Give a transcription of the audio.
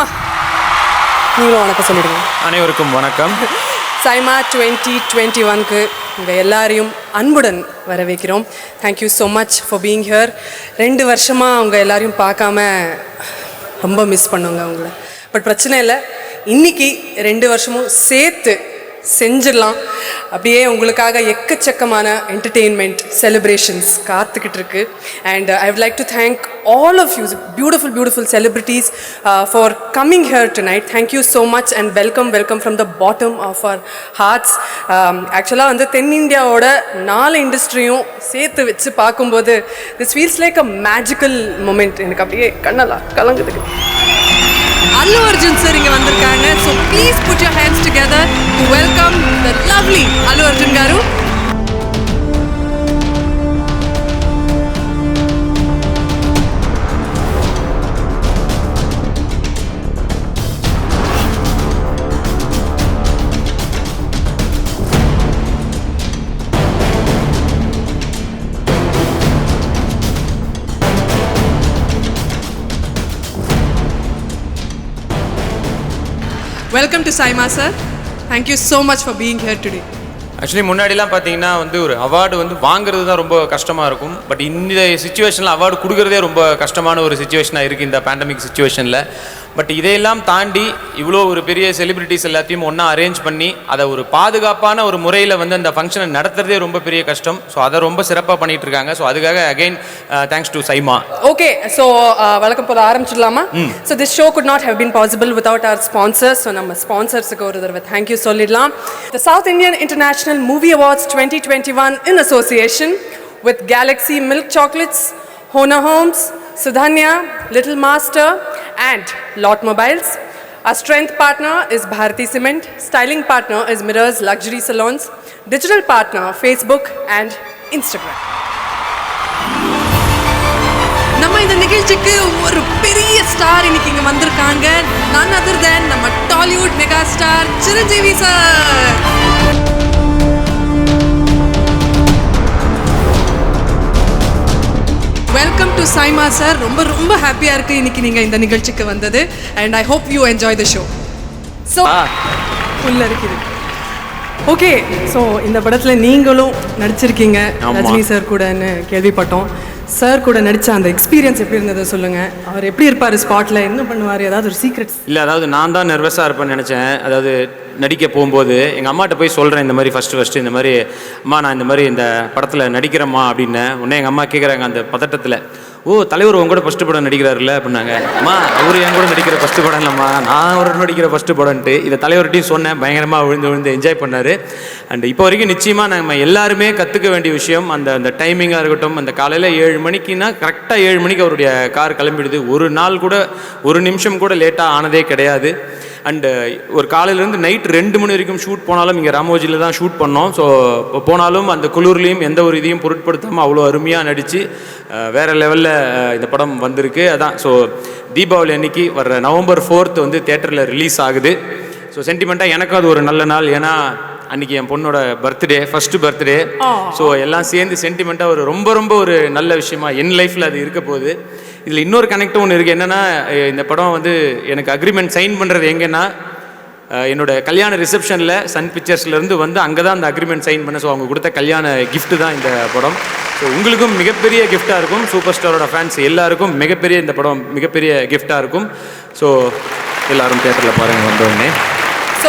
அம்மா நீங்களும் வணக்கம் சொல்லிடுங்க. அனைவருக்கும் வணக்கம். சைமா 2021க்கு உங்கள் எல்லாரையும் அன்புடன் வரவேற்கிறோம். Thank you so much for being here. 2 வருஷமாக அவங்க எல்லாரையும் பார்க்காம ரொம்ப மிஸ் பண்ணுங்க அவங்கள. பட் பிரச்சனை இல்லை, இன்றைக்கி 2 வருஷமும் சேர்த்து செஞ்சிடலாம். அப்படியே உங்களுக்காக எக்கச்சக்கமான என்டர்டெயின்மெண்ட் செலிப்ரேஷன்ஸ் காத்துக்கிட்டு இருக்கு. And I would like to thank all of you beautiful celebrities for coming here tonight. Thank you so much and welcome from the bottom of our hearts. Actually வந்து தென்னிந்தியாவோட 4 இண்டஸ்ட்ரியும் சேர்த்து வச்சு பார்க்கும்போது this feels like a magical moment. எனக்கு அப்படியே கண்ணெல்லாம் கலங்குது. Allu Arjun sir இங்க வந்திருக்காங்க. So please put your hands together to welcome the lovely Allu Arjun garu. Welcome to Saima sir. Thank you so much for being here today. Actually முன்னாடிலாம் பார்த்தீங்கன்னா வந்து ஒரு அவார்டு வந்து வாங்குறது தான் ரொம்ப கஷ்டமாக இருக்கும். பட் இந்த சுச்சுவேஷனில் அவார்டு கொடுக்குறதே ரொம்ப கஷ்டமான ஒரு சுச்சுவேஷனாக இருக்குது இந்த பேண்டமிக் சுச்சுவேஷனில். பட் இதையெல்லாம் தாண்டி இவ்வளோ ஒரு பெரிய செலிபிரிட்டிஸ் எல்லாத்தையும் ஒன்றா அரேஞ்ச் பண்ணி அதை ஒரு பாதுகாப்பான ஒரு முறையில் வந்து அந்த ஃபங்க்ஷனை நடத்துறதே ரொம்ப பெரிய கஷ்டம். ஸோ அதை ரொம்ப சிறப்பாக பண்ணிகிட்டு இருக்காங்க. ஸோ அதுக்காக again thanks to SIIMA. Okay, so வழக்கம் போல ஆரம்பிச்சிடலாமா? So this show could not have been possible without our sponsors. So நம்ம ஸ்பான்சர்ஸுக்கு ஒரு தடவை தேங்க்யூ சொல்லிடலாம். The South Indian International Movie Awards 2021 in association with Galaxy Milk Chocolates, Hona Homes, Sudhanya, Little Master and Lot Mobiles. Our strength partner is Bharati Cement. Styling partner is Mirrors Luxury Salons. Digital partner Facebook and Instagram. நம்ம இந்த நிகழ்ச்சிக்கு ஒரு பெரிய star இன்னைக்கு இங்க வந்திருக்காங்க. none other than நம்ம Tollywood mega star Chiranjeevi sir. Welcome to SIMA sir. ரொம்ப ஹாப்பியாக இருக்குது இன்றைக்கி நீங்கள் இந்த நிகழ்ச்சிக்கு வந்தது. And I hope you enjoy the show. So உள்ளே இருக்குது. ஓகே, ஸோ இந்த படத்தில் நீங்களும் நடிச்சிருக்கீங்க ரஜினி சார் கூடன்னு கேள்விப்பட்டோம். சார் கூட நடித்த அந்த எக்ஸ்பீரியன்ஸ் எப்படி இருந்தது சொல்லுங்கள். அவர் எப்படி இருப்பார் ஸ்பாட்டில், என்ன பண்ணுவார், ஏதாவது ஒரு சீக்ரெட்ஸ்? இல்லை, அதாவது நான் தான் நர்வஸாக இருப்பேன்னு நினச்சேன். அதாவது நடிக்க போகும்போது எங்கள் அம்மாட்ட போய் சொல்கிறேன் இந்த மாதிரி ஃபஸ்ட்டு இந்த மாதிரி அம்மா நான் இந்த மாதிரி இந்த படத்தில் நடிக்கிறேம்மா அப்படின்னு. உடனே எங்கள் அம்மா கேட்குறாங்க அந்த பதட்டத்தில், ஓ தலைவர் உங்க கூட ஃபஸ்ட்டு படம் நடிக்கிறாருல்ல அப்படின்னாங்க. அம்மா அவர் என் கூட நடிக்கிற ஃபஸ்ட்டு படம் இல்லைம்மா, நான் அவர் நடிக்கிற ஃபஸ்ட்டு படம்ன்ட்டு இதை தலைவர்கிட்டையும் சொன்னேன். பயங்கரமாக விழுந்து என்ஜாய் பண்ணார். அண்ட் இப்போ வரைக்கும் நிச்சயமாக நம்ம எல்லாருமே கற்றுக்க வேண்டிய விஷயம் அந்த டைமிங்காக இருக்கட்டும். அந்த காலையில் 7 மணிக்குன்னா கரெக்டாக 7 மணிக்கு அவருடைய கார் கிளம்பிடுது. ஒரு நாள் கூட ஒரு நிமிஷம் கூட லேட்டாக ஆனதே கிடையாது. அண்டு ஒரு காலையிலேருந்து நைட் 2 மணி வரைக்கும் ஷூட் போனாலும் இங்கே ராமோஜியில் தான் ஷூட் பண்ணோம். ஸோ போனாலும் அந்த குளிர்லேயும் எந்த ஒரு இதையும் பொருட்படுத்தாமல் அவ்வளோ அருமையாக நடித்து வேறு லெவலில் இந்த படம் வந்திருக்கு. அதான் ஸோ தீபாவளி அன்னைக்கு வர்ற November 4th வந்து தேட்டரில் ரிலீஸ் ஆகுது. ஸோ சென்டிமெண்ட்டாக எனக்கும் அது ஒரு நல்ல நாள். ஏன்னா அன்றைக்கி என் பொண்ணோட பர்த்டே, ஃபஸ்ட்டு பர்த்டே. ஸோ எல்லாம் சேர்ந்து சென்டிமெண்ட்டாக ஒரு ரொம்ப ஒரு நல்ல விஷயமா என் லைஃப்பில் அது இருக்க போகுது. இதில் இன்னொரு கனெக்டும் ஒன்று இருக்குது. என்னென்னா இந்த படம் வந்து எனக்கு அக்ரிமெண்ட் சைன் பண்ணுறது எங்கன்னா என்னோடய கல்யாண ரிசப்ஷனில் சன் பிக்சர்ஸ்லேருந்து வந்து அங்கே தான் அந்த அக்ரிமெண்ட் சைன் பண்ண. ஸோ அவங்க கொடுத்த கல்யாண கிஃப்ட்டு தான் இந்த படம். ஸோ உங்களுக்கும் மிகப்பெரிய கிஃப்டாக இருக்கும். சூப்பர் ஸ்டாரோட ஃபேன்ஸ் எல்லாருக்கும் இந்த படம் மிகப்பெரிய கிஃப்டாக இருக்கும். ஸோ எல்லோரும் தியேட்டரில் பாருங்கள் வந்தோடனே.